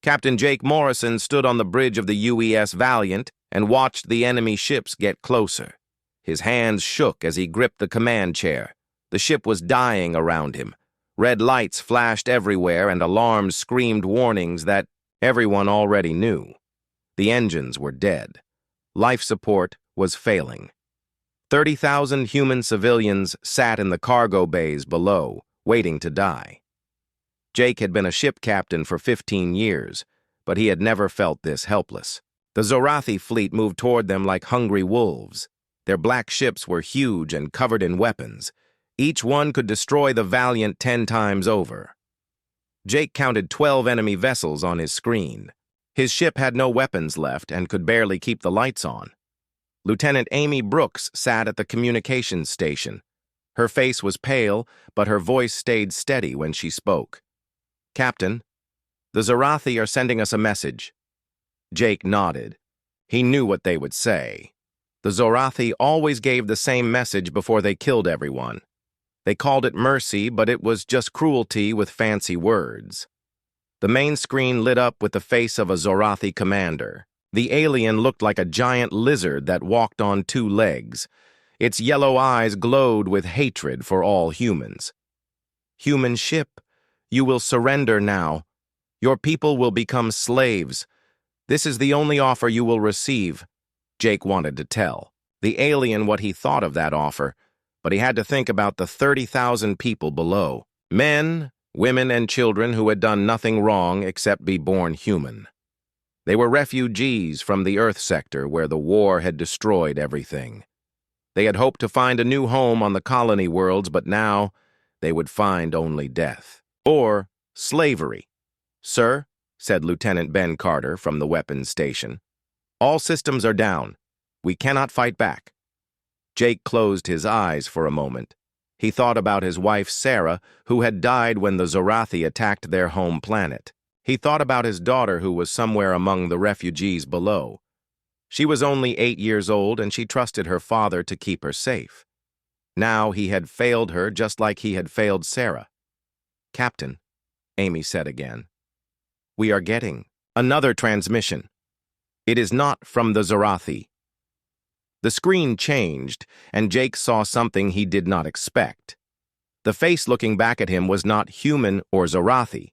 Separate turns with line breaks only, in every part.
Captain Jake Morrison stood on the bridge of the UES Valiant and watched the enemy ships get closer. His hands shook as he gripped the command chair. The ship was dying around him. Red lights flashed everywhere and alarms screamed warnings that everyone already knew. The engines were dead. Life support was failing. 30,000 human civilians sat in the cargo bays below, waiting to die. Jake had been a ship captain for 15 years, but he had never felt this helpless. The Zorathi fleet moved toward them like hungry wolves. Their black ships were huge and covered in weapons. Each one could destroy the Valiant 10 times over. Jake counted 12 enemy vessels on his screen. His ship had no weapons left and could barely keep the lights on. Lieutenant Amy Brooks sat at the communications station. Her face was pale, but her voice stayed steady when she spoke. "Captain, the Zorathi are sending us a message." Jake nodded. He knew what they would say. The Zorathi always gave the same message before they killed everyone. They called it mercy, but it was just cruelty with fancy words. The main screen lit up with the face of a Zorathi commander. The alien looked like a giant lizard that walked on 2 legs. Its yellow eyes glowed with hatred for all humans. "Human ship, you will surrender now. Your people will become slaves. This is the only offer you will receive," Jake wanted to tell the alien what he thought of that offer, but he had to think about the 30,000 people below. Men, women, and children who had done nothing wrong except be born human. They were refugees from the Earth sector where the war had destroyed everything. They had hoped to find a new home on the colony worlds, but now they would find only death. Or slavery. "Sir," said Lieutenant Ben Carter from the weapons station, "all systems are down. We cannot fight back." Jake closed his eyes for a moment. He thought about his wife Sarah, who had died when the Zorathi attacked their home planet. He thought about his daughter who was somewhere among the refugees below. She was only 8 years old and she trusted her father to keep her safe. Now he had failed her just like he had failed Sarah. "Captain," Amy said again, "we are getting another transmission. It is not from the Zorathi." The screen changed, and Jake saw something he did not expect. The face looking back at him was not human or Zorathi.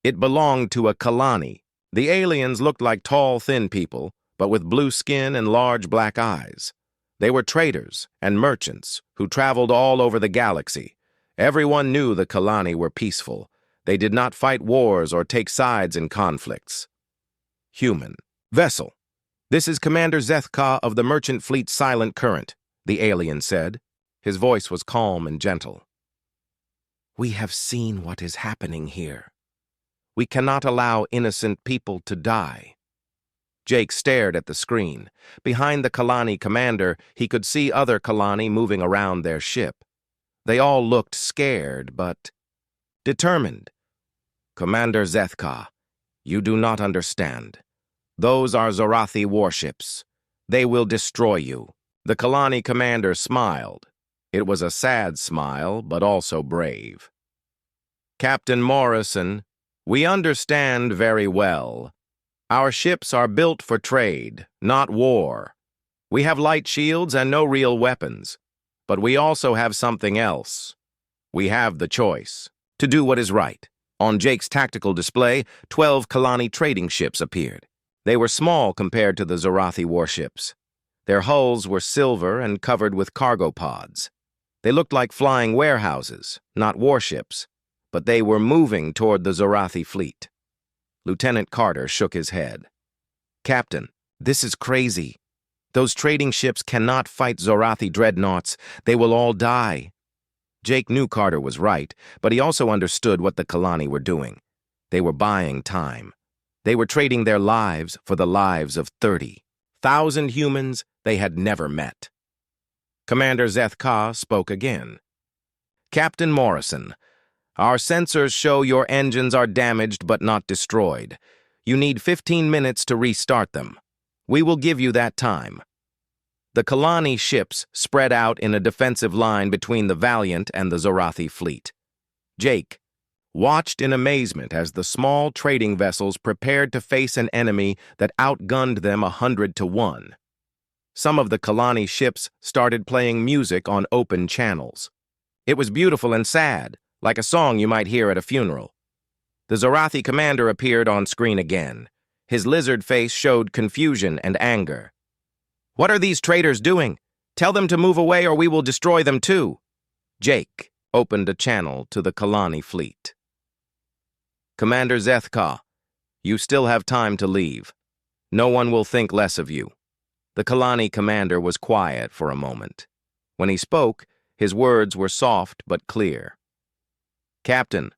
It belonged to a Kalani. The aliens looked like tall, thin people, but with blue skin and large black eyes. They were traders and merchants who traveled all over the galaxy. Everyone knew the Kalani were peaceful. They did not fight wars or take sides in conflicts. "Human. Vessel. This is Commander Zethka of the Merchant Fleet Silent Current," the alien said. His voice was calm and gentle. "We have seen what is happening here. We cannot allow innocent people to die." Jake stared at the screen. Behind the Kalani commander, he could see other Kalani moving around their ship. They all looked scared, but determined. "Commander Zethka, you do not understand. Those are Zorathi warships. They will destroy you." The Kalani commander smiled. It was a sad smile, but also brave. "Captain Morrison, we understand very well. Our ships are built for trade, not war. We have light shields and no real weapons. But we also have something else. We have the choice to do what is right." On Jake's tactical display, 12 Kalani trading ships appeared. They were small compared to the Zorathi warships. Their hulls were silver and covered with cargo pods. They looked like flying warehouses, not warships, but they were moving toward the Zorathi fleet. Lieutenant Carter shook his head. "Captain, this is crazy. Those trading ships cannot fight Zorathi dreadnoughts. They will all die." Jake knew Carter was right, but he also understood what the Kalani were doing. They were buying time. They were trading their lives for the lives of 30,000 humans they had never met. Commander Zethka spoke again. "Captain Morrison, our sensors show your engines are damaged but not destroyed. You need 15 minutes to restart them. We will give you that time." The Kalani ships spread out in a defensive line between the Valiant and the Zorathi fleet. "Jake, watched in amazement as the small trading vessels prepared to face an enemy that outgunned them 100-1. Some of the Kalani ships started playing music on open channels. It was beautiful and sad, like a song you might hear at a funeral. The Zorathi commander appeared on screen again. His lizard face showed confusion and anger. "What are these traitors doing? Tell them to move away or we will destroy them too." Jake opened a channel to the Kalani fleet. "Commander Zethka, you still have time to leave. No one will think less of you." The Kalani commander was quiet for a moment. When he spoke, his words were soft but clear. "Captain,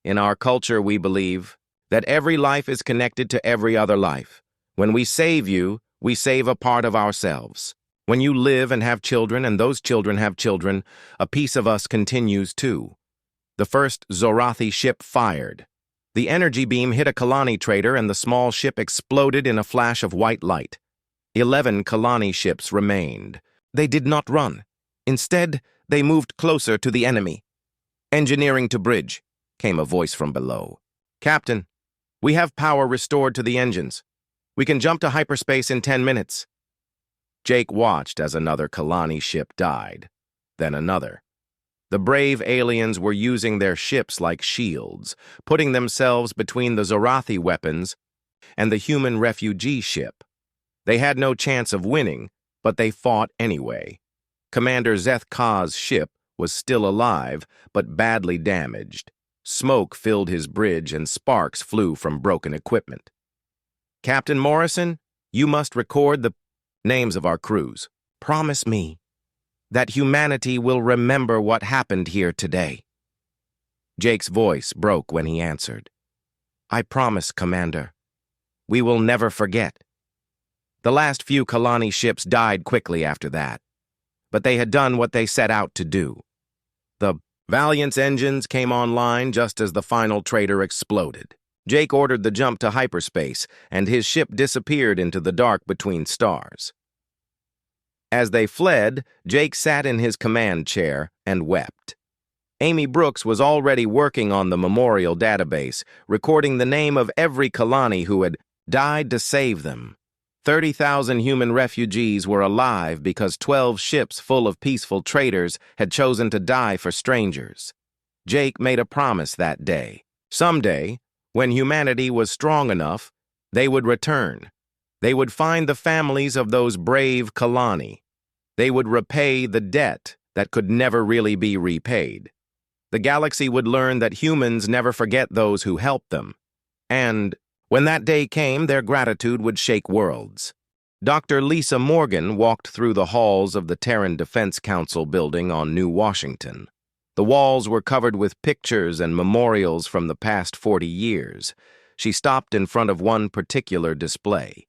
in our culture we believe that every life is connected to every other life. When we save you, we save a part of ourselves. When you live and have children and those children have children, a piece of us continues too." The first Zorathi ship fired. The energy beam hit a Kalani trader and the small ship exploded in a flash of white light. 11 Kalani ships remained. They did not run. Instead, they moved closer to the enemy. "Engineering to bridge," came a voice from below. "Captain, we have power restored to the engines. We can jump to hyperspace in 10 minutes. Jake watched as another Kalani ship died, then another. The brave aliens were using their ships like shields, putting themselves between the Zorathi weapons and the human refugee ship. They had no chance of winning, but they fought anyway. Commander Zethka's ship was still alive, but badly damaged. Smoke filled his bridge and sparks flew from broken equipment. "Captain Morrison, you must record the names of our crews. Promise me that humanity will remember what happened here today." Jake's voice broke when he answered. "I promise, Commander. We will never forget." The last few Kalani ships died quickly after that, but they had done what they set out to do. The Valiant's engines came online just as the final trader exploded. Jake ordered the jump to hyperspace, and his ship disappeared into the dark between stars. As they fled, Jake sat in his command chair and wept. Amy Brooks was already working on the memorial database, recording the name of every Kalani who had died to save them. 30,000 human refugees were alive because 12 ships full of peaceful traders had chosen to die for strangers. Jake made a promise that day. Someday, when humanity was strong enough, they would return. They would find the families of those brave Kalani. They would repay the debt that could never really be repaid. The galaxy would learn that humans never forget those who helped them. And when that day came, their gratitude would shake worlds. Dr. Lisa Morgan walked through the halls of the Terran Defense Council building on New Washington. The walls were covered with pictures and memorials from the past 40 years. She stopped in front of one particular display.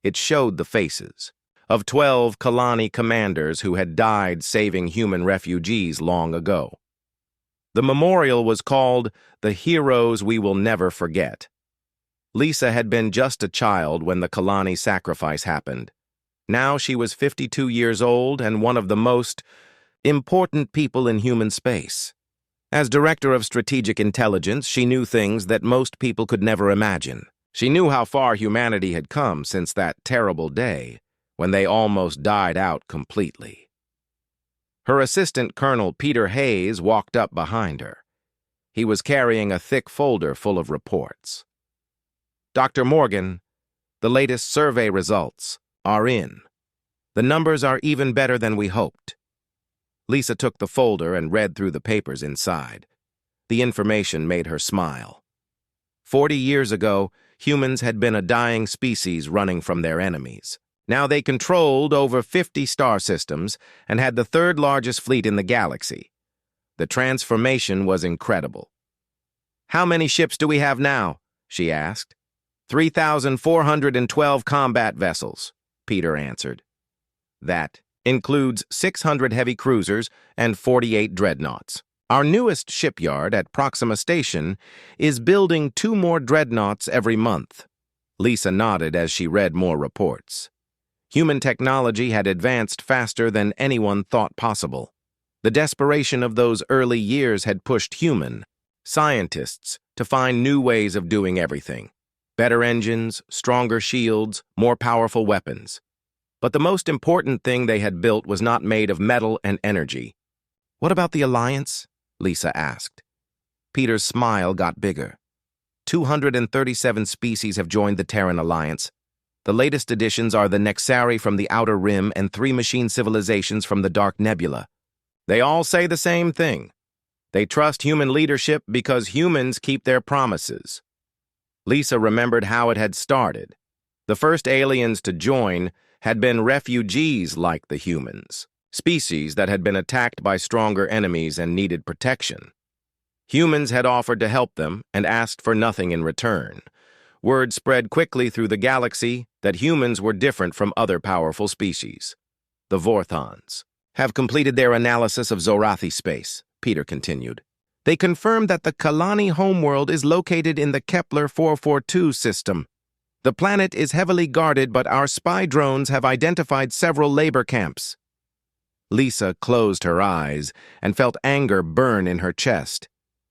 It showed the faces of 12 Kalani commanders who had died saving human refugees long ago. The memorial was called "The Heroes We Will Never Forget." Lisa had been just a child when the Kalani sacrifice happened. Now she was 52 years old and one of the most important people in human space. As Director of Strategic Intelligence, she knew things that most people could never imagine. She knew how far humanity had come since that terrible day when they almost died out completely. Her assistant, Colonel Peter Hayes, walked up behind her. He was carrying a thick folder full of reports. "Dr. Morgan, the latest survey results are in. The numbers are even better than we hoped." Lisa took the folder and read through the papers inside. The information made her smile. 40 years ago, humans had been a dying species running from their enemies. Now they controlled over 50 star systems and had the third largest fleet in the galaxy. The transformation was incredible. "How many ships do we have now?" she asked. 3,412 combat vessels, Peter answered. That includes 600 heavy cruisers and 48 dreadnoughts. Our newest shipyard at Proxima Station is building 2 more dreadnoughts every month. Lisa nodded as she read more reports. Human technology had advanced faster than anyone thought possible. The desperation of those early years had pushed human scientists to find new ways of doing everything. Better engines, stronger shields, more powerful weapons. But the most important thing they had built was not made of metal and energy. "What about the Alliance?" Lisa asked. Peter's smile got bigger. 237 species have joined the Terran Alliance. The latest additions are the Nexari from the Outer Rim and 3 machine civilizations from the Dark Nebula. They all say the same thing. They trust human leadership because humans keep their promises. Lisa remembered how it had started. The first aliens to join had been refugees like the humans, species that had been attacked by stronger enemies and needed protection. Humans had offered to help them and asked for nothing in return. Word spread quickly through the galaxy that humans were different from other powerful species. The Vorthons have completed their analysis of Zorathi space, Peter continued. They confirmed that the Kalani homeworld is located in the Kepler 442 system. The planet is heavily guarded, but our spy drones have identified several labor camps. Lisa closed her eyes and felt anger burn in her chest.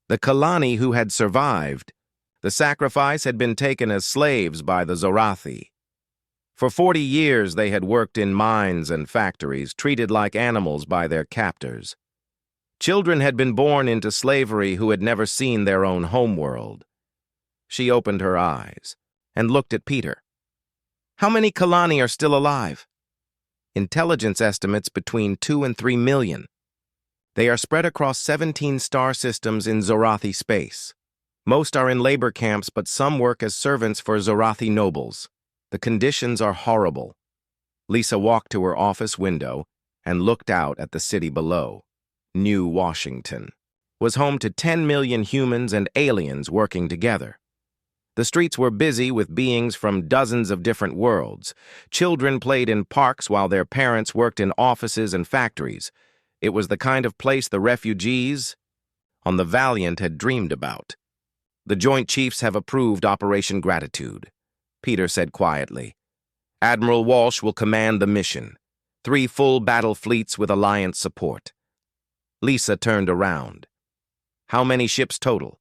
The Kalani who had survived. The sacrifice had been taken as slaves by the Zorathi. For 40 years they had worked in mines and factories, treated like animals by their captors. Children had been born into slavery who had never seen their own homeworld. She opened her eyes and looked at Peter. "How many Kalani are still alive?" "Intelligence estimates between 2 and 3 million. They are spread across 17 star systems in Zorathi space. Most are in labor camps, but some work as servants for Zorathi nobles. The conditions are horrible." Lisa walked to her office window and looked out at the city below. New Washington was home to 10 million humans and aliens working together. The streets were busy with beings from dozens of different worlds. Children played in parks while their parents worked in offices and factories. It was the kind of place the refugees on the Valiant had dreamed about. "The Joint Chiefs have approved Operation Gratitude," Peter said quietly. "Admiral Walsh will command the mission. 3 full battle fleets with Alliance support." Lisa turned around. "How many ships total?"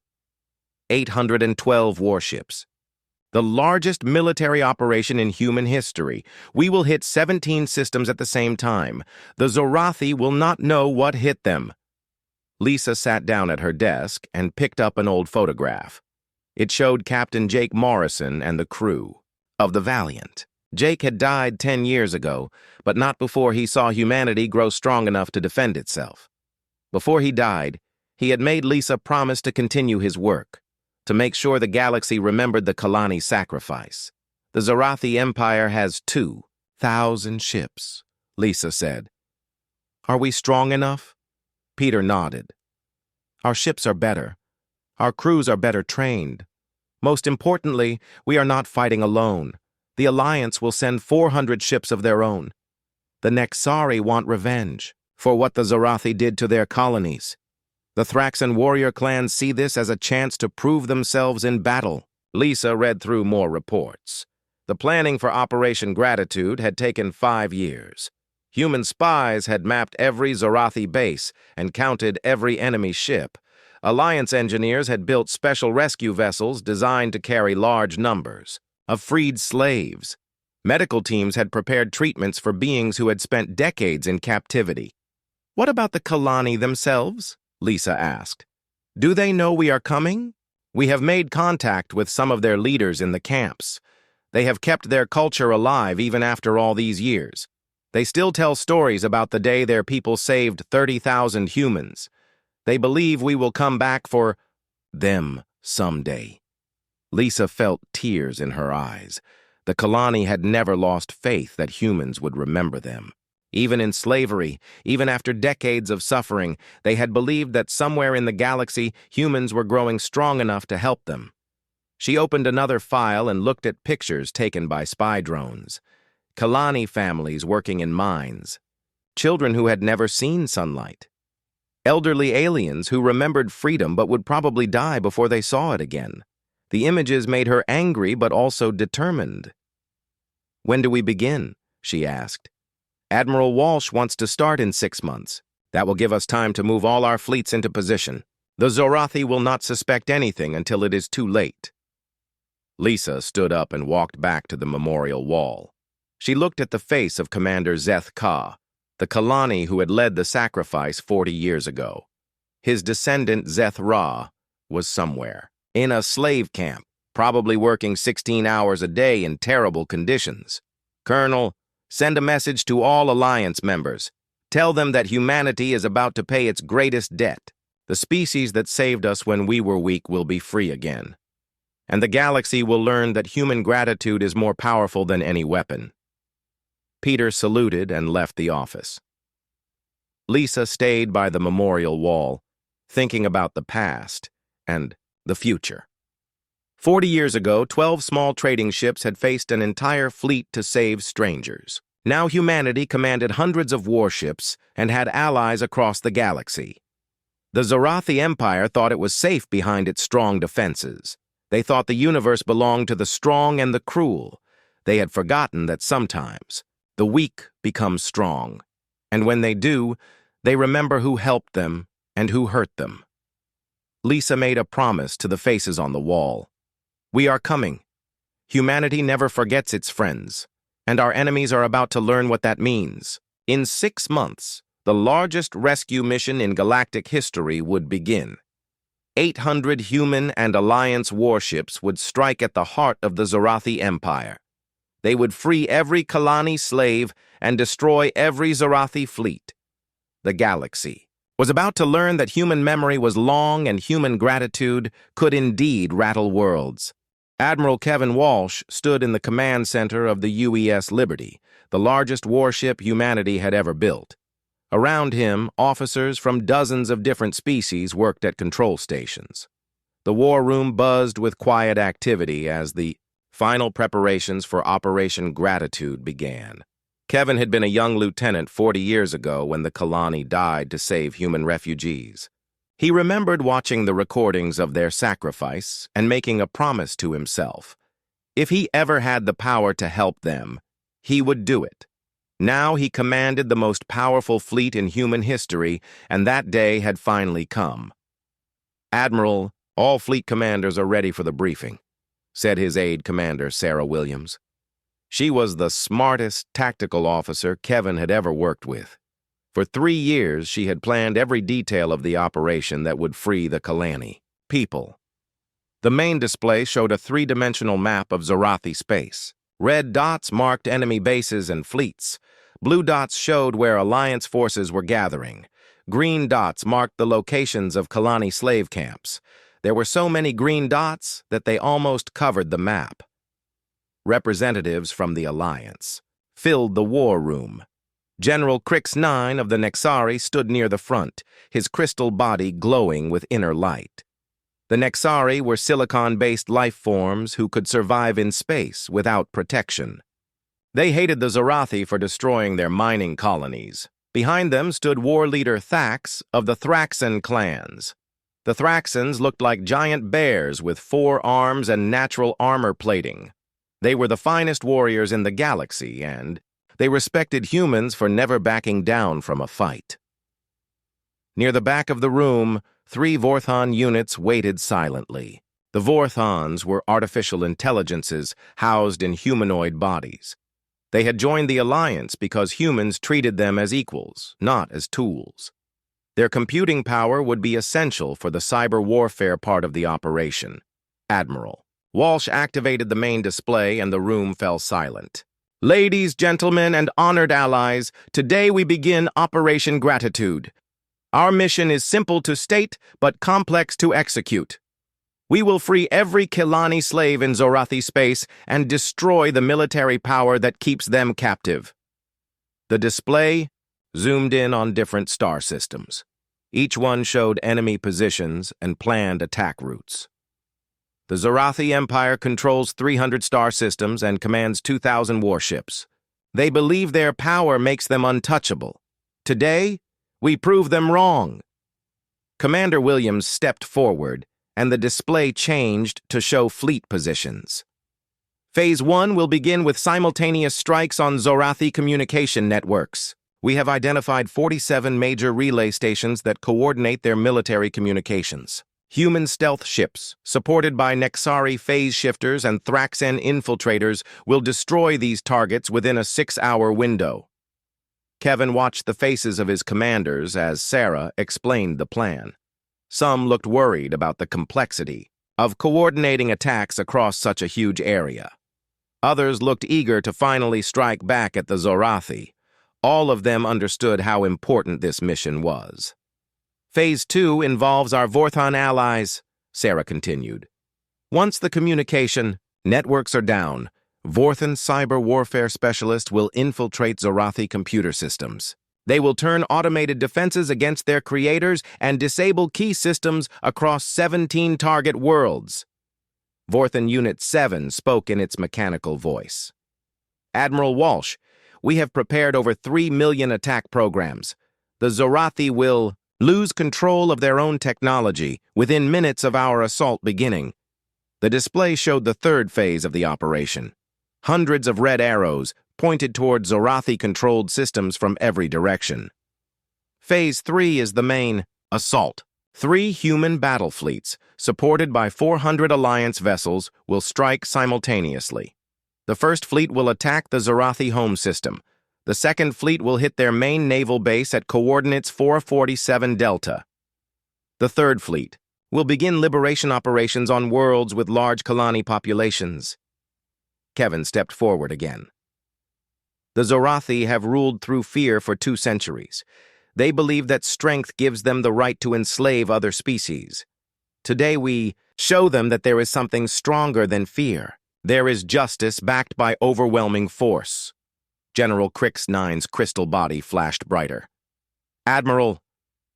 812 warships. "The largest military operation in human history. We will hit 17 systems at the same time. The Zorathi will not know what hit them." Lisa sat down at her desk and picked up an old photograph. It showed Captain Jake Morrison and the crew of the Valiant. Jake had died 10 years ago, but not before he saw humanity grow strong enough to defend itself. Before he died, he had made Lisa promise to continue his work, to make sure the galaxy remembered the Kalani sacrifice. "The Zorathi Empire has 2,000 ships," Lisa said. "Are we strong enough?" Peter nodded. "Our ships are better. Our crews are better trained. Most importantly, we are not fighting alone. The Alliance will send 400 ships of their own. The Nexari want revenge for what the Zorathi did to their colonies. The Thraxan warrior clans see this as a chance to prove themselves in battle." Lisa read through more reports. The planning for Operation Gratitude had taken 5 years. Human spies had mapped every Zorathi base and counted every enemy ship. Alliance engineers had built special rescue vessels designed to carry large numbers of freed slaves. Medical teams had prepared treatments for beings who had spent decades in captivity. "What about the Kalani themselves?" Lisa asked. "Do they know we are coming?" "We have made contact with some of their leaders in the camps. They have kept their culture alive even after all these years. They still tell stories about the day their people saved 30,000 humans. They believe we will come back for them someday." Lisa felt tears in her eyes. The Kalani had never lost faith that humans would remember them. Even in slavery, even after decades of suffering, they had believed that somewhere in the galaxy, humans were growing strong enough to help them. She opened another file and looked at pictures taken by spy drones. Kalani families working in mines. Children who had never seen sunlight. Elderly aliens who remembered freedom but would probably die before they saw it again. The images made her angry but also determined. "When do we begin?" she asked. "Admiral Walsh wants to start in 6 months. That will give us time to move all our fleets into position." The Zorathi will not suspect anything until it is too late. Lisa stood up and walked back to the memorial wall. She looked at the face of Commander Zeth Ka, the Kalani who had led the sacrifice 40 years ago. His descendant Zeth Ra was somewhere, in a slave camp, probably working 16 hours a day in terrible conditions. Colonel, send a message to all Alliance members. Tell them that humanity is about to pay its greatest debt. The species that saved us when we were weak will be free again. And the galaxy will learn that human gratitude is more powerful than any weapon. Peter saluted and left the office. Lisa stayed by the memorial wall, thinking about the past and the future. 40 years ago, 12 small trading ships had faced an entire fleet to save strangers. Now humanity commanded hundreds of warships and had allies across the galaxy. The Zorathi Empire thought it was safe behind its strong defenses. They thought the universe belonged to the strong and the cruel. They had forgotten that sometimes the weak become strong, and when they do, they remember who helped them and who hurt them. Lisa made a promise to the faces on the wall. We are coming. Humanity never forgets its friends, and our enemies are about to learn what that means. In 6 months, the largest rescue mission in galactic history would begin. 800 human and Alliance warships would strike at the heart of the Zorathi Empire. They would free every Kalani slave and destroy every Zorathi fleet. The galaxy was about to learn that human memory was long and human gratitude could indeed rattle worlds. Admiral Kevin Walsh stood in the command center of the UES Liberty, the largest warship humanity had ever built. Around him, officers from dozens of different species worked at control stations. The war room buzzed with quiet activity as the final preparations for Operation Gratitude began. Kevin had been a young lieutenant 40 years ago when the Kalani died to save human refugees. He remembered watching the recordings of their sacrifice and making a promise to himself. If he ever had the power to help them, he would do it. Now he commanded the most powerful fleet in human history, and that day had finally come. Admiral, all fleet commanders are ready for the briefing, said his aide commander, Sarah Williams. She was the smartest tactical officer Kevin had ever worked with. For 3 years, she had planned every detail of the operation that would free the Kalani people. The main display showed a 3-dimensional map of Zorathi space. Red dots marked enemy bases and fleets. Blue dots showed where Alliance forces were gathering. Green dots marked the locations of Kalani slave camps. There were so many green dots that they almost covered the map. Representatives from the Alliance filled the war room. General Crix 9 of the Nexari stood near the front, his crystal body glowing with inner light. The Nexari were silicon-based life forms who could survive in space without protection. They hated the Zorathi for destroying their mining colonies. Behind them stood war leader Thax of the Thraxan clans. The Thraxans looked like giant bears with 4 arms and natural armor plating. They were the finest warriors in the galaxy, and they respected humans for never backing down from a fight. Near the back of the room, 3 Vorthon units waited silently. The Vorthons were artificial intelligences housed in humanoid bodies. They had joined the Alliance because humans treated them as equals, not as tools. Their computing power would be essential for the cyber warfare part of the operation. Admiral Walsh activated the main display and the room fell silent. Ladies, gentlemen, and honored allies, today we begin Operation Gratitude. Our mission is simple to state, but complex to execute. We will free every Kalani slave in Zorathi space and destroy the military power that keeps them captive. The display zoomed in on different star systems. Each one showed enemy positions and planned attack routes. The Zorathi Empire controls 300 star systems and commands 2,000 warships. They believe their power makes them untouchable. Today, we prove them wrong. Commander Williams stepped forward, and the display changed to show fleet positions. Phase 1 will begin with simultaneous strikes on Zorathi communication networks. We have identified 47 major relay stations that coordinate their military communications. Human stealth ships, supported by Nexari phase shifters and Thraxen infiltrators, will destroy these targets within a 6-hour window. Kevin watched the faces of his commanders as Sarah explained the plan. Some looked worried about the complexity of coordinating attacks across such a huge area. Others looked eager to finally strike back at the Zorathi. All of them understood how important this mission was. Phase 2 involves our Vorthon allies, Sarah continued. Once the communication networks are down, Vorthon cyber warfare specialists will infiltrate Zorathi computer systems. They will turn automated defenses against their creators and disable key systems across 17 target worlds. Vorthon Unit 7 spoke in its mechanical voice. Admiral Walsh, we have prepared over 3 million attack programs. The Zorathi will lose control of their own technology within minutes of our assault beginning. The display showed the third phase of the operation. Hundreds of red arrows pointed toward Zorathi-controlled systems from every direction. Phase 3 is the main assault. 3 human battle fleets, supported by 400 Alliance vessels, will strike simultaneously. The first fleet will attack the Zorathi home system. The second fleet will hit their main naval base at coordinates 447 Delta. The third fleet will begin liberation operations on worlds with large colony populations. Kevin stepped forward again. The Zorathi have ruled through fear for 2 centuries. They believe that strength gives them the right to enslave other species. Today we show them that there is something stronger than fear. There is justice backed by overwhelming force. General Crix 9's crystal body flashed brighter. Admiral,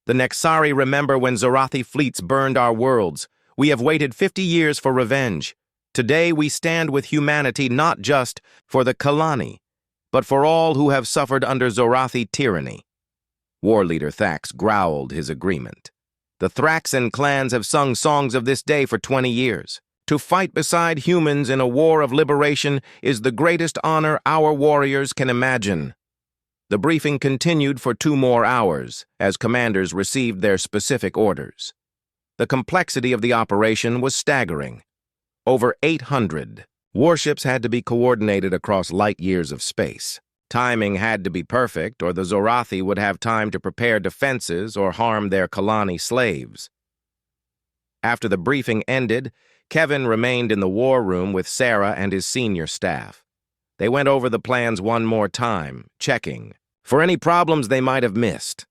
the Nexari remember when Zorathi fleets burned our worlds. We have waited 50 years for revenge. Today we stand with humanity not just for the Kalani, but for all who have suffered under Zorathi tyranny. War leader Thax growled his agreement. The Thraxen clans have sung songs of this day for 20 years. To fight beside humans in a war of liberation is the greatest honor our warriors can imagine. The briefing continued for 2 more hours as commanders received their specific orders. The complexity of the operation was staggering. Over 800 warships had to be coordinated across light years of space. Timing had to be perfect, or the Zorathi would have time to prepare defenses or harm their Kalani slaves. After the briefing ended, Kevin remained in the war room with Sarah and his senior staff. They went over the plans one more time, checking for any problems they might have missed.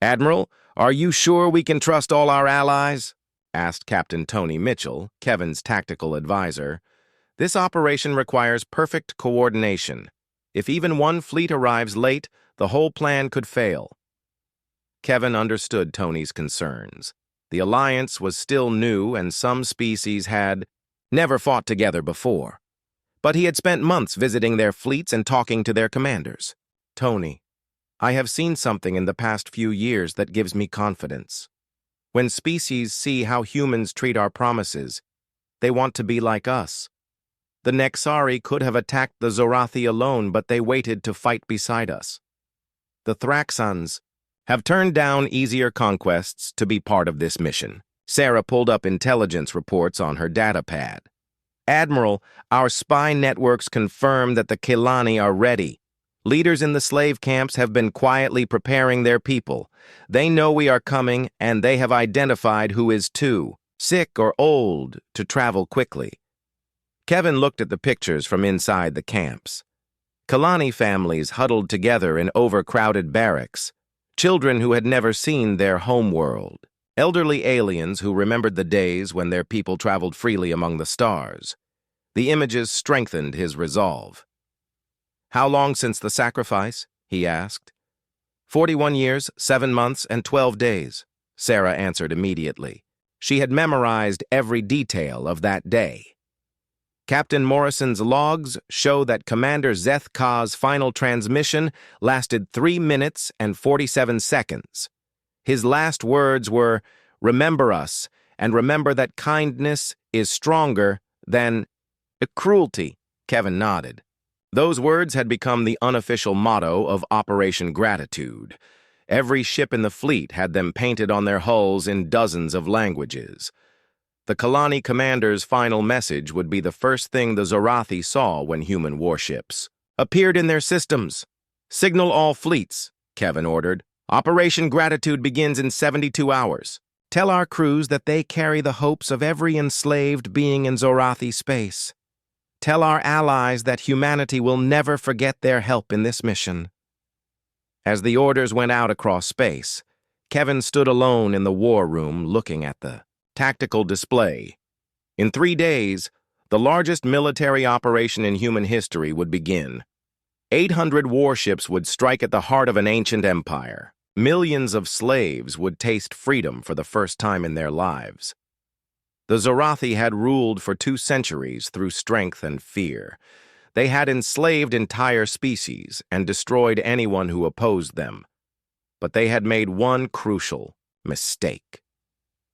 Admiral, are you sure we can trust all our allies? Asked Captain Tony Mitchell, Kevin's tactical advisor. This operation requires perfect coordination. If even one fleet arrives late, the whole plan could fail. Kevin understood Tony's concerns. The alliance was still new and some species had never fought together before. But he had spent months visiting their fleets and talking to their commanders. Tony, I have seen something in the past few years that gives me confidence. When species see how humans treat our promises, they want to be like us. The Nexari could have attacked the Zorathi alone, but they waited to fight beside us. The Thraxans have turned down easier conquests to be part of this mission. Sarah pulled up intelligence reports on her data pad. Admiral, our spy networks confirm that the Kelani are ready. Leaders in the slave camps have been quietly preparing their people. They know we are coming, and they have identified who is too sick or old to travel quickly. Kevin looked at the pictures from inside the camps. Kalani families huddled together in overcrowded barracks. Children who had never seen their home world. Elderly aliens who remembered the days when their people traveled freely among the stars. The images strengthened his resolve. How long since the sacrifice? He asked. 41 years, 7 months, and 12 days, Sarah answered immediately. She had memorized every detail of that day. Captain Morrison's logs show that Commander Zeth Ka's final transmission lasted 3 minutes and 47 seconds. His last words were, "Remember us, and remember that kindness is stronger than cruelty." Kevin nodded. Those words had become the unofficial motto of Operation Gratitude. Every ship in the fleet had them painted on their hulls in dozens of languages. The Kalani commander's final message would be the first thing the Zorathi saw when human warships appeared in their systems. "Signal all fleets," Kevin ordered. "Operation Gratitude begins in 72 hours. Tell our crews that they carry the hopes of every enslaved being in Zorathi space. Tell our allies that humanity will never forget their help in this mission." As the orders went out across space, Kevin stood alone in the war room looking at the tactical display. In 3 days, the largest military operation in human history would begin. 800 warships would strike at the heart of an ancient empire. Millions of slaves would taste freedom for the first time in their lives. The Zorathi had ruled for 2 centuries through strength and fear. They had enslaved entire species and destroyed anyone who opposed them. But they had made one crucial mistake.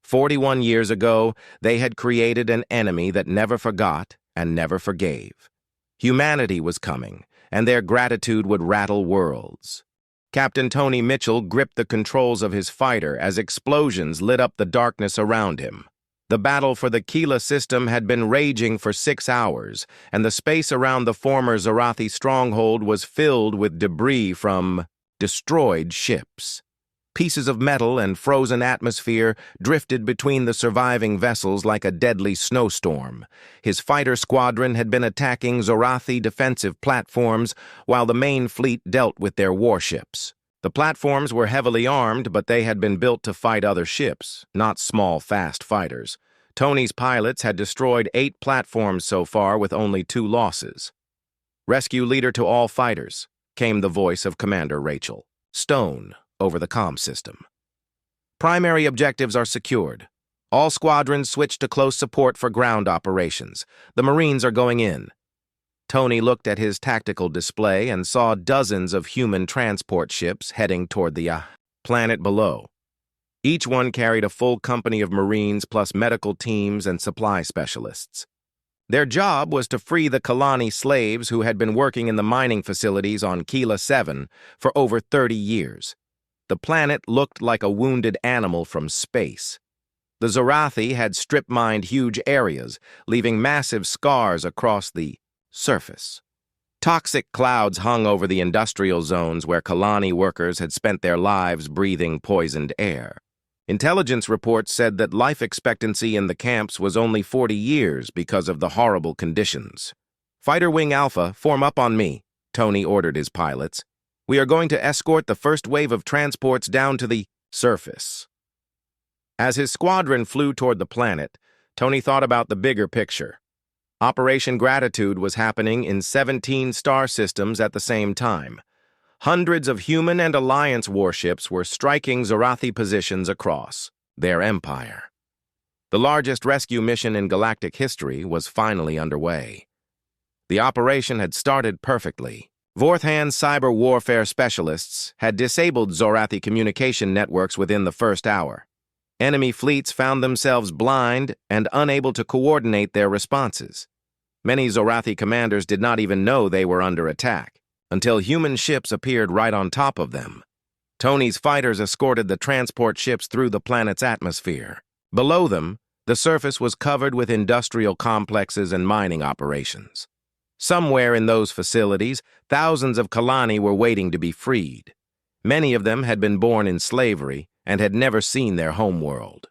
41 years ago, they had created an enemy that never forgot and never forgave. Humanity was coming, and their gratitude would rattle worlds. Captain Tony Mitchell gripped the controls of his fighter as explosions lit up the darkness around him. The battle for the Keela system had been raging for 6 hours, and the space around the former Zorathi stronghold was filled with debris from destroyed ships. Pieces of metal and frozen atmosphere drifted between the surviving vessels like a deadly snowstorm. His fighter squadron had been attacking Zorathi defensive platforms while the main fleet dealt with their warships. The platforms were heavily armed, but they had been built to fight other ships, not small, fast fighters. Tony's pilots had destroyed 8 platforms so far with only 2 losses. "Rescue leader to all fighters," came the voice of Commander Rachel Stone over the comm system. "Primary objectives are secured. All squadrons switch to close support for ground operations. The Marines are going in." Tony looked at his tactical display and saw dozens of human transport ships heading toward the planet below. Each one carried a full company of Marines plus medical teams and supply specialists. Their job was to free the Kalani slaves who had been working in the mining facilities on Keela 7 for over 30 years. The planet looked like a wounded animal from space. The Zorathi had strip-mined huge areas, leaving massive scars across the surface. Toxic clouds hung over the industrial zones where Kalani workers had spent their lives breathing poisoned air. Intelligence reports said that life expectancy in the camps was only 40 years because of the horrible conditions. "Fighter Wing Alpha, form up on me," Tony ordered his pilots. "We are going to escort the first wave of transports down to the surface." As his squadron flew toward the planet, Tony thought about the bigger picture. Operation Gratitude was happening in 17 star systems at the same time. Hundreds of human and Alliance warships were striking Zorathi positions across their empire. The largest rescue mission in galactic history was finally underway. The operation had started perfectly. Vorthan's cyber warfare specialists had disabled Zorathi communication networks within the first hour. Enemy fleets found themselves blind and unable to coordinate their responses. Many Zorathi commanders did not even know they were under attack until human ships appeared right on top of them. Tony's fighters escorted the transport ships through the planet's atmosphere. Below them, the surface was covered with industrial complexes and mining operations. Somewhere in those facilities, thousands of Kalani were waiting to be freed. Many of them had been born in slavery and had never seen their homeworld.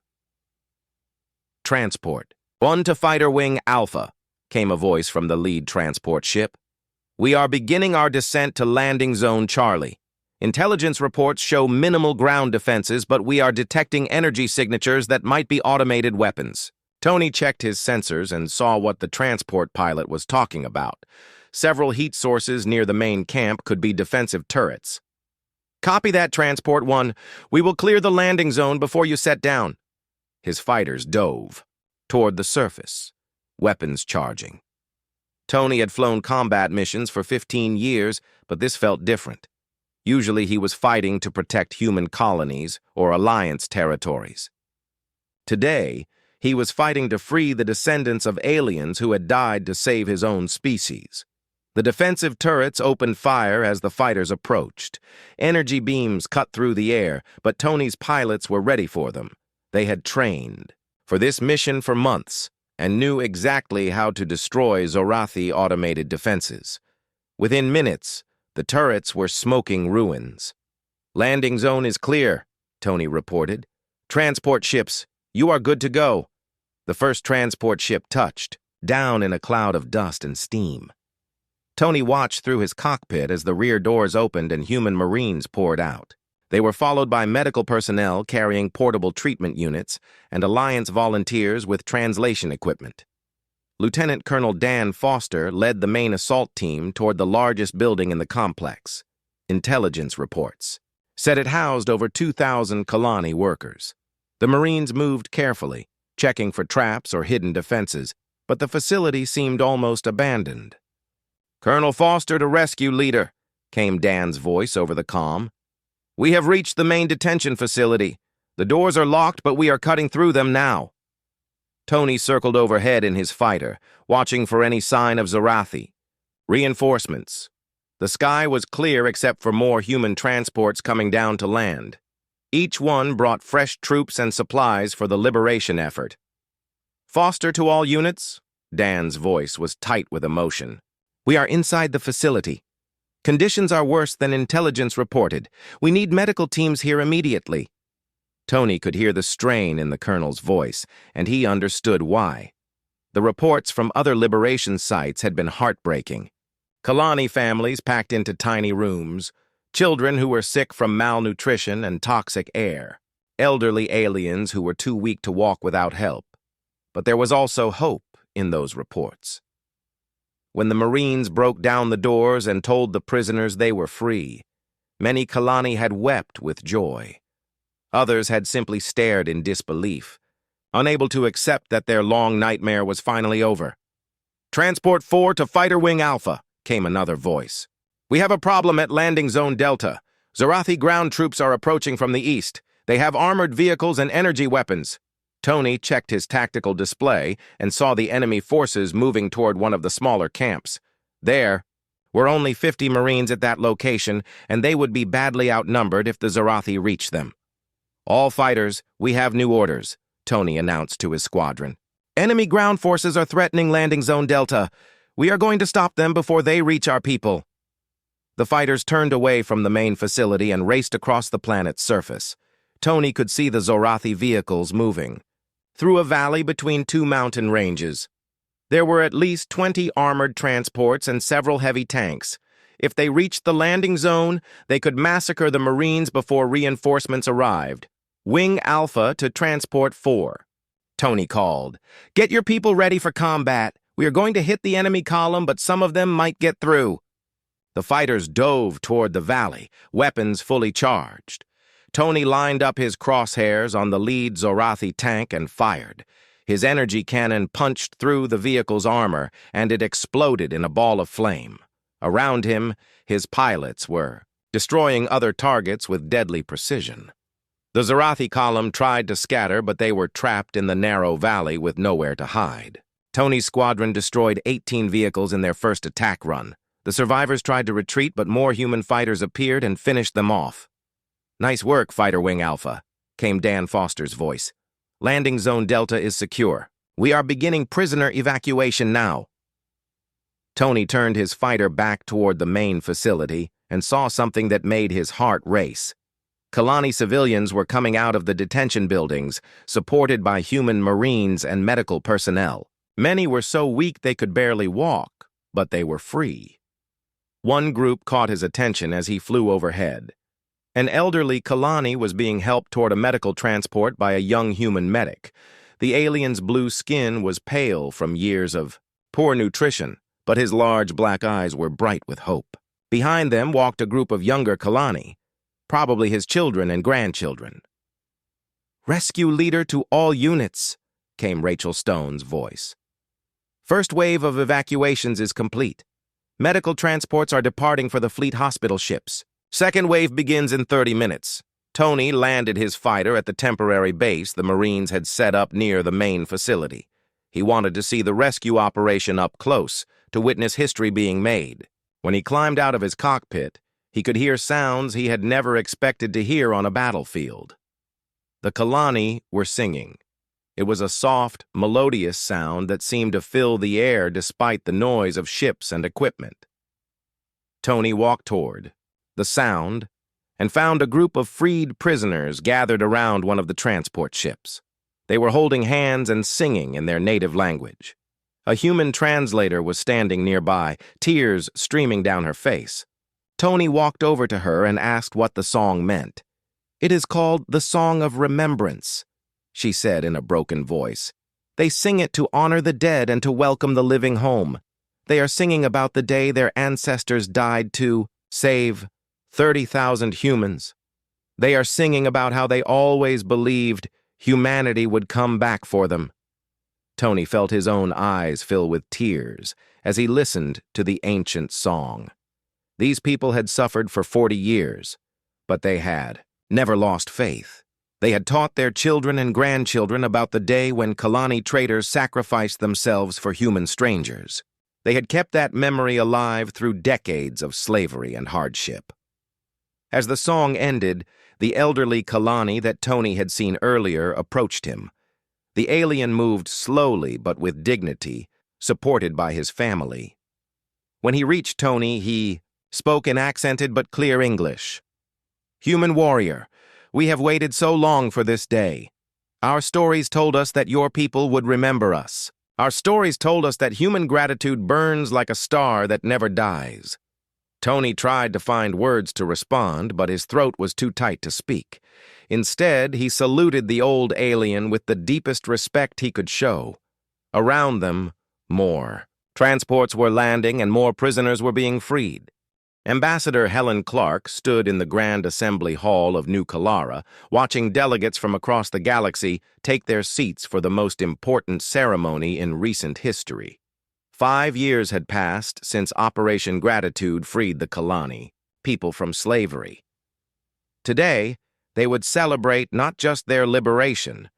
"Transport. 1 to Fighter Wing Alpha," came a voice from the lead transport ship. "We are beginning our descent to Landing Zone Charlie. Intelligence reports show minimal ground defenses, but we are detecting energy signatures that might be automated weapons." Tony checked his sensors and saw what the transport pilot was talking about. Several heat sources near the main camp could be defensive turrets. "Copy that, Transport 1. We will clear the landing zone before you set down." His fighters dove toward the surface, weapons charging. Tony had flown combat missions for 15 years, but this felt different. Usually he was fighting to protect human colonies or Alliance territories. Today, he was fighting to free the descendants of aliens who had died to save his own species. The defensive turrets opened fire as the fighters approached. Energy beams cut through the air, but Tony's pilots were ready for them. They had trained for this mission for months and knew exactly how to destroy Zorathi automated defenses. Within minutes, the turrets were smoking ruins. "Landing zone is clear," Tony reported. "Transport ships, you are good to go." The first transport ship touched, down in a cloud of dust and steam. Tony watched through his cockpit as the rear doors opened and human Marines poured out. They were followed by medical personnel carrying portable treatment units and Alliance volunteers with translation equipment. Lieutenant Colonel Dan Foster led the main assault team toward the largest building in the complex. Intelligence reports said it housed over 2,000 Kalani workers. The Marines moved carefully, checking for traps or hidden defenses, but the facility seemed almost abandoned. "Colonel Foster to rescue, leader," came Dan's voice over the comm. "We have reached the main detention facility. The doors are locked, but we are cutting through them now." Tony circled overhead in his fighter, watching for any sign of Zorathi. Reinforcements. The sky was clear except for more human transports coming down to land. Each one brought fresh troops and supplies for the liberation effort. "Foster to all units?" Dan's voice was tight with emotion. "We are inside the facility. Conditions are worse than intelligence reported. We need medical teams here immediately." Tony could hear the strain in the colonel's voice, and he understood why. The reports from other liberation sites had been heartbreaking. Kalani families packed into tiny rooms, children who were sick from malnutrition and toxic air, elderly aliens who were too weak to walk without help. But there was also hope in those reports. When the Marines broke down the doors and told the prisoners they were free, many Kalani had wept with joy. Others had simply stared in disbelief, unable to accept that their long nightmare was finally over. "Transport 4 to Fighter Wing Alpha," came another voice. "We have a problem at Landing Zone Delta. Zorathi ground troops are approaching from the east. They have armored vehicles and energy weapons." Tony checked his tactical display and saw the enemy forces moving toward one of the smaller camps. There were only 50 Marines at that location, and they would be badly outnumbered if the Zorathi reached them. "All fighters, we have new orders," Tony announced to his squadron. "Enemy ground forces are threatening Landing Zone Delta. We are going to stop them before they reach our people." The fighters turned away from the main facility and raced across the planet's surface. Tony could see the Zorathi vehicles moving through a valley between two mountain ranges. There were at least 20 armored transports and several heavy tanks. If they reached the landing zone, they could massacre the Marines before reinforcements arrived. "Wing Alpha to Transport 4. Tony called. "Get your people ready for combat. We are going to hit the enemy column, but some of them might get through." The fighters dove toward the valley, weapons fully charged. Tony lined up his crosshairs on the lead Zorathi tank and fired. His energy cannon punched through the vehicle's armor, and it exploded in a ball of flame. Around him, his pilots were destroying other targets with deadly precision. The Zorathi column tried to scatter, but they were trapped in the narrow valley with nowhere to hide. Tony's squadron destroyed 18 vehicles in their first attack run. The survivors tried to retreat, but more human fighters appeared and finished them off. "Nice work, Fighter Wing Alpha," came Dan Foster's voice. "Landing Zone Delta is secure. We are beginning prisoner evacuation now." Tony turned his fighter back toward the main facility and saw something that made his heart race. Kalani civilians were coming out of the detention buildings, supported by human Marines and medical personnel. Many were so weak they could barely walk, but they were free. One group caught his attention as he flew overhead. An elderly Kalani was being helped toward a medical transport by a young human medic. The alien's blue skin was pale from years of poor nutrition, but his large black eyes were bright with hope. Behind them walked a group of younger Kalani, probably his children and grandchildren. "Rescue leader to all units," came Rachel Stone's voice. "First wave of evacuations is complete. Medical transports are departing for the fleet hospital ships. Second wave begins in 30 minutes. Tony landed his fighter at the temporary base the Marines had set up near the main facility. He wanted to see the rescue operation up close, to witness history being made. When he climbed out of his cockpit, he could hear sounds he had never expected to hear on a battlefield. The Kalani were singing. It was a soft, melodious sound that seemed to fill the air despite the noise of ships and equipment. Tony walked toward the sound and found a group of freed prisoners gathered around one of the transport ships. They were holding hands and singing in their native language. A human translator was standing nearby, tears streaming down her face. Tony walked over to her and asked what the song meant. "It is called the Song of Remembrance," she said in a broken voice. "They sing it to honor the dead and to welcome the living home. They are singing about the day their ancestors died to save 30,000 humans. They are singing about how they always believed humanity would come back for them." Tony felt his own eyes fill with tears as he listened to the ancient song. These people had suffered for 40 years, but they had never lost faith. They had taught their children and grandchildren about the day when Kalani traders sacrificed themselves for human strangers. They had kept that memory alive through decades of slavery and hardship. As the song ended, the elderly Kalani that Tony had seen earlier approached him. The alien moved slowly but with dignity, supported by his family. When he reached Tony, he spoke in accented but clear English. "Human warrior, we have waited so long for this day. Our stories told us that your people would remember us. Our stories told us that human gratitude burns like a star that never dies." Tony tried to find words to respond, but his throat was too tight to speak. Instead, he saluted the old alien with the deepest respect he could show. Around them, more. Transports were landing and more prisoners were being freed. Ambassador Helen Clark stood in the Grand Assembly Hall of New Kalara, watching delegates from across the galaxy take their seats for the most important ceremony in recent history. 5 years had passed since Operation Gratitude freed the Kalani, people from slavery. Today, they would celebrate not just their liberation,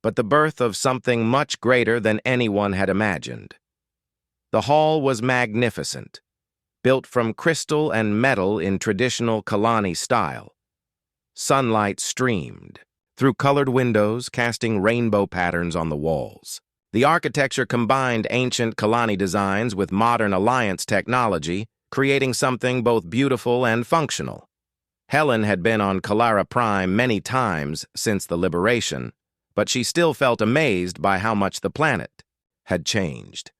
but the birth of something much greater than anyone had imagined. The hall was magnificent, built from crystal and metal in traditional Kalani style. Sunlight streamed through colored windows, casting rainbow patterns on the walls. The architecture combined ancient Kalani designs with modern Alliance technology, creating something both beautiful and functional. Helen had been on Kalara Prime many times since the liberation, but she still felt amazed by how much the planet had changed.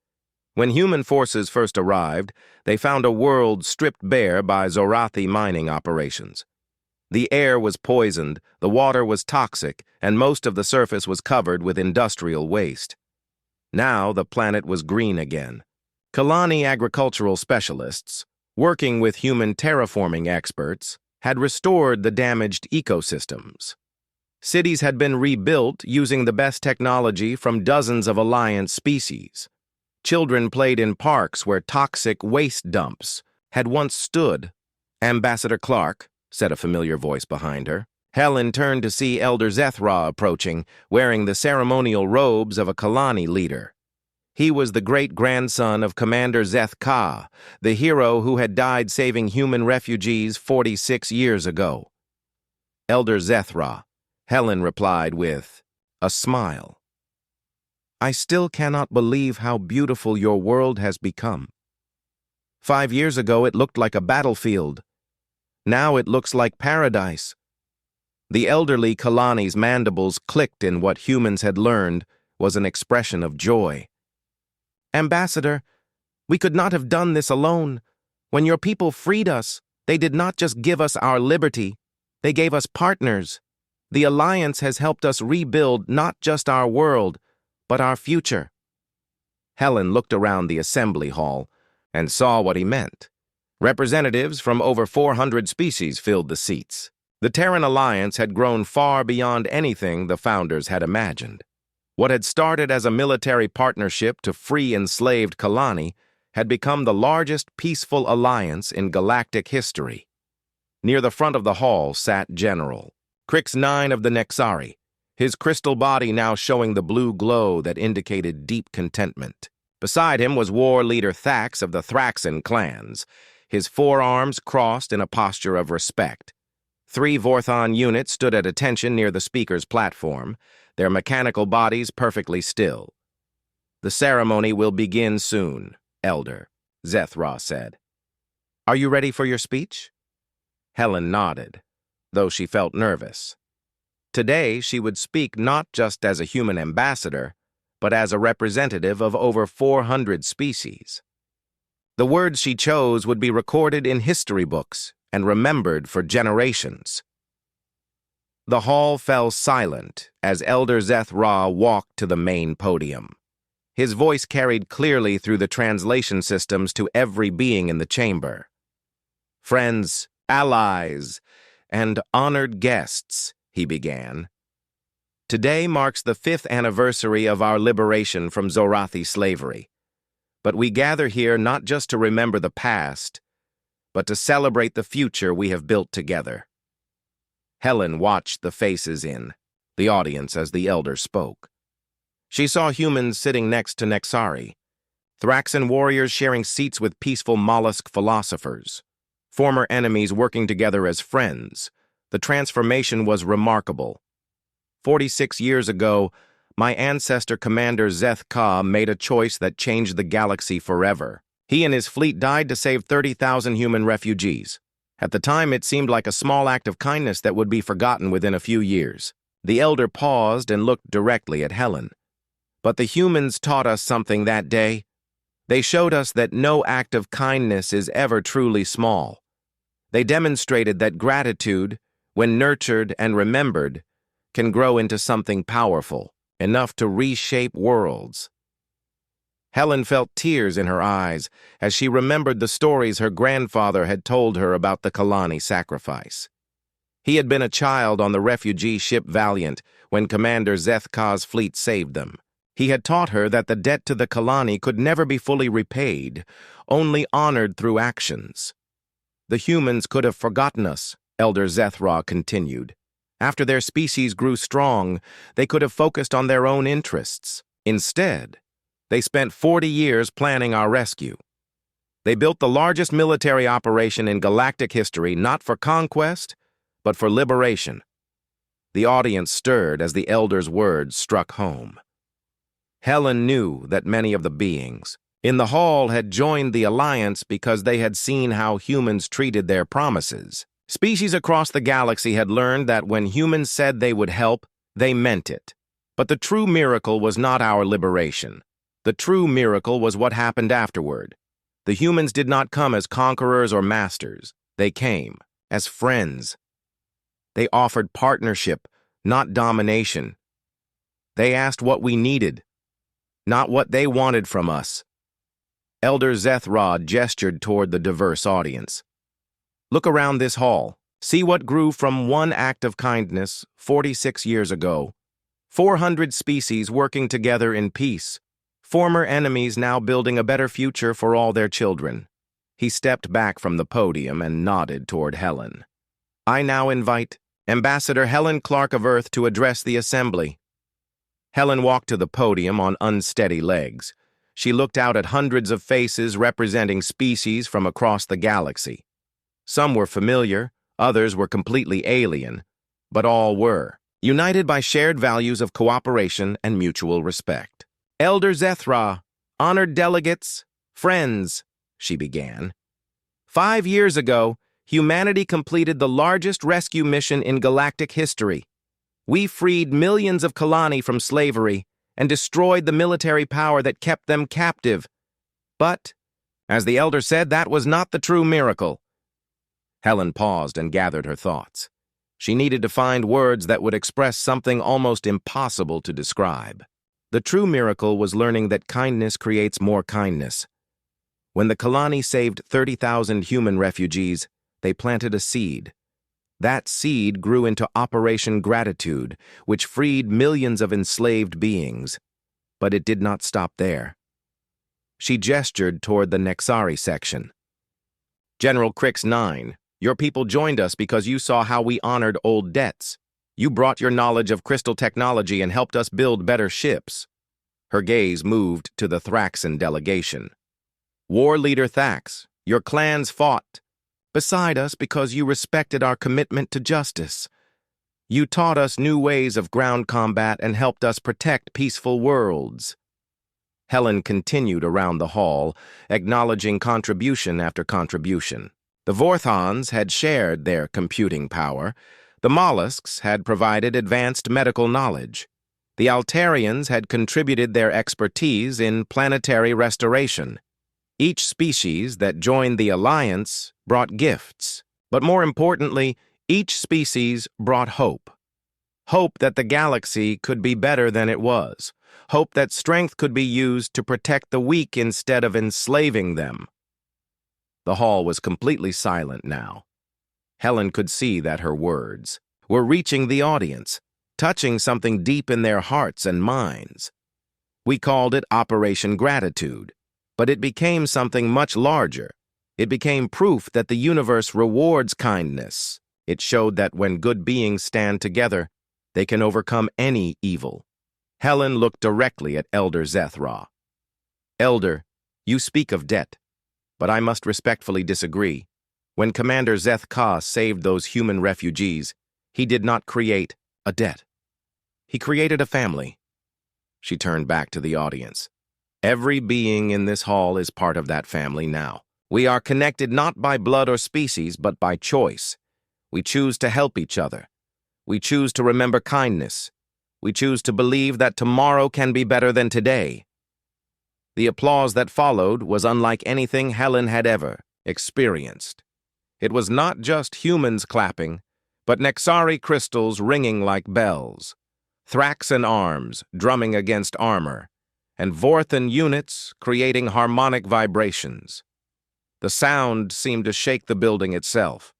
When human forces first arrived, they found a world stripped bare by Zorathi mining operations. The air was poisoned, the water was toxic, and most of the surface was covered with industrial waste. Now the planet was green again. Kalani agricultural specialists, working with human terraforming experts, had restored the damaged ecosystems. Cities had been rebuilt using the best technology from dozens of Alliance species. Children played in parks where toxic waste dumps had once stood. "Ambassador Clark," said a familiar voice behind her. Helen turned to see Elder Zethra approaching, wearing the ceremonial robes of a Kalani leader. He was the great-grandson of Commander Zeth Ka, the hero who had died saving human refugees 46 years ago. "Elder Zethra," Helen replied with a smile. "I still cannot believe how beautiful your world has become. 5 years ago it looked like a battlefield. Now it looks like paradise." The elderly Kalani's mandibles clicked in what humans had learned was an expression of joy. "Ambassador, we could not have done this alone. When your people freed us, they did not just give us our liberty, they gave us partners. The Alliance has helped us rebuild not just our world, but our future." Helen looked around the assembly hall and saw what he meant. Representatives from over 400 species filled the seats. The Terran Alliance had grown far beyond anything the founders had imagined. What had started as a military partnership to free enslaved Kalani had become the largest peaceful alliance in galactic history. Near the front of the hall sat General Crix 9 of the Nexari, his crystal body now showing the blue glow that indicated deep contentment. Beside him was war leader Thax of the Thraxan clans, his forearms crossed in a posture of respect. 3 Vorthon units stood at attention near the speaker's platform, their mechanical bodies perfectly still. "The ceremony will begin soon, Elder," Zethra said. "Are you ready for your speech?" Helen nodded, though she felt nervous. Today, she would speak not just as a human ambassador, but as a representative of over 400 species. The words she chose would be recorded in history books and remembered for generations. The hall fell silent as Elder Zethra walked to the main podium. His voice carried clearly through the translation systems to every being in the chamber. "Friends, allies, and honored guests," he began. "Today marks the 5th anniversary of our liberation from Zorathi slavery. But we gather here not just to remember the past, but to celebrate the future we have built together." Helen watched the faces in the audience as the elder spoke. She saw humans sitting next to Nexari, Thraxan warriors sharing seats with peaceful mollusk philosophers, former enemies working together as friends. The transformation was remarkable. 46 years ago, my ancestor Commander Zeth-Ka made a choice that changed the galaxy forever. He and his fleet died to save 30,000 human refugees. At the time, it seemed like a small act of kindness that would be forgotten within a few years. The elder paused and looked directly at Helen. "But the humans taught us something that day. They showed us that no act of kindness is ever truly small. They demonstrated that gratitude, when nurtured and remembered, can grow into something powerful, enough to reshape worlds." Helen felt tears in her eyes as she remembered the stories her grandfather had told her about the Kalani sacrifice. He had been a child on the refugee ship Valiant when Commander Zeth-Ka's fleet saved them. He had taught her that the debt to the Kalani could never be fully repaid, only honored through actions. "The humans could have forgotten us," Elder Zethra continued. "After their species grew strong, they could have focused on their own interests. Instead, they spent 40 years planning our rescue. They built the largest military operation in galactic history, not for conquest, but for liberation." The audience stirred as the elder's words struck home. Helen knew that many of the beings in the hall had joined the alliance because they had seen how humans treated their promises. Species across the galaxy had learned that when humans said they would help, they meant it. But the true miracle was not our liberation. The true miracle was what happened afterward. The humans did not come as conquerors or masters. They came as friends. They offered partnership, not domination. They asked what we needed, not what they wanted from us. Elder Zethra gestured toward the diverse audience. "Look around this hall. See what grew from one act of kindness 46 years ago. 400 species working together in peace. Former enemies now building a better future for all their children." He stepped back from the podium and nodded toward Helen. "I now invite Ambassador Helen Clark of Earth to address the assembly." Helen walked to the podium on unsteady legs. She looked out at hundreds of faces representing species from across the galaxy. Some were familiar, others were completely alien, but all were united by shared values of cooperation and mutual respect. "Elder Zethra, honored delegates, friends," she began. 5 years ago, humanity completed the largest rescue mission in galactic history. We freed millions of Kalani from slavery and destroyed the military power that kept them captive. But, as the elder said, that was not the true miracle. Helen paused and gathered her thoughts. She needed to find words that would express something almost impossible to describe. The true miracle was learning that kindness creates more kindness. When the Kalani saved 30,000 human refugees, they planted a seed. That seed grew into Operation Gratitude, which freed millions of enslaved beings. But it did not stop there. She gestured toward the Nexari section. "General Crix 9, your people joined us because you saw how we honored old debts. You brought your knowledge of crystal technology and helped us build better ships. Her gaze moved to the Thraxan delegation. War leader Thax, your clans fought beside us because you respected our commitment to justice. You taught us new ways of ground combat and helped us protect peaceful worlds. Helen continued around the hall, acknowledging contribution after contribution. The Vorthons had shared their computing power. The mollusks had provided advanced medical knowledge. The Altarians had contributed their expertise in planetary restoration. Each species that joined the Alliance brought gifts, but more importantly, each species brought hope. Hope that the galaxy could be better than it was. Hope that strength could be used to protect the weak instead of enslaving them. The hall was completely silent now. Helen could see that her words were reaching the audience, touching something deep in their hearts and minds. We called it Operation Gratitude, but it became something much larger. It became proof that the universe rewards kindness. It showed that when good beings stand together, they can overcome any evil. Helen looked directly at Elder Zethra. Elder, you speak of debt, but I must respectfully disagree. When Commander Zeth-Ka saved those human refugees, he did not create a debt. He created a family. She turned back to the audience. Every being in this hall is part of that family now. We are connected not by blood or species, but by choice. We choose to help each other. We choose to remember kindness. We choose to believe that tomorrow can be better than today. The applause that followed was unlike anything Helen had ever experienced. It was not just humans clapping, but Nexari crystals ringing like bells, Thraxan arms drumming against armor, and Vorthan units creating harmonic vibrations. The sound seemed to shake the building itself.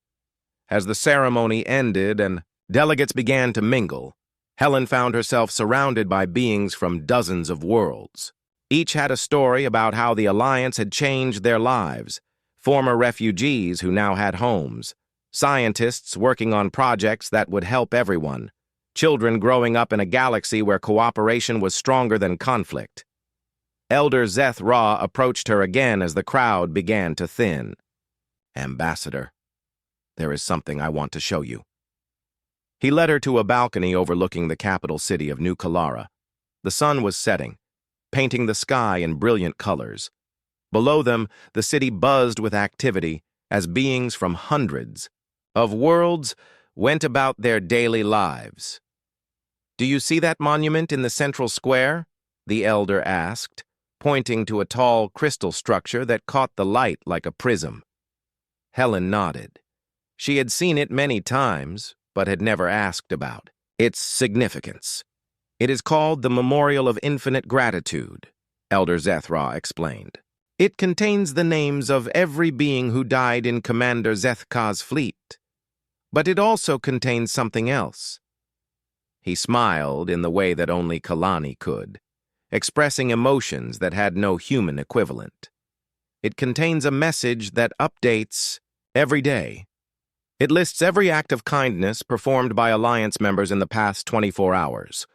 As the ceremony ended and delegates began to mingle, Helen found herself surrounded by beings from dozens of worlds. Each had a story about how the Alliance had changed their lives, former refugees who now had homes, scientists working on projects that would help everyone, children growing up in a galaxy where cooperation was stronger than conflict. Elder Zeth-Ra approached her again as the crowd began to thin. Ambassador, there is something I want to show you. He led her to a balcony overlooking the capital city of New Kalara. The sun was setting, painting the sky in brilliant colors. Below them, the city buzzed with activity as beings from hundreds of worlds went about their daily lives. Do you see that monument in the central square? The elder asked, pointing to a tall crystal structure that caught the light like a prism. Helen nodded. She had seen it many times, but had never asked about its significance. It is called the Memorial of Infinite Gratitude, Elder Zeth-Ra explained. It contains the names of every being who died in Commander Zeth-Ka's fleet. But it also contains something else. He smiled in the way that only Kalani could, expressing emotions that had no human equivalent. It contains a message that updates every day. It lists every act of kindness performed by Alliance members in the past 24 hours.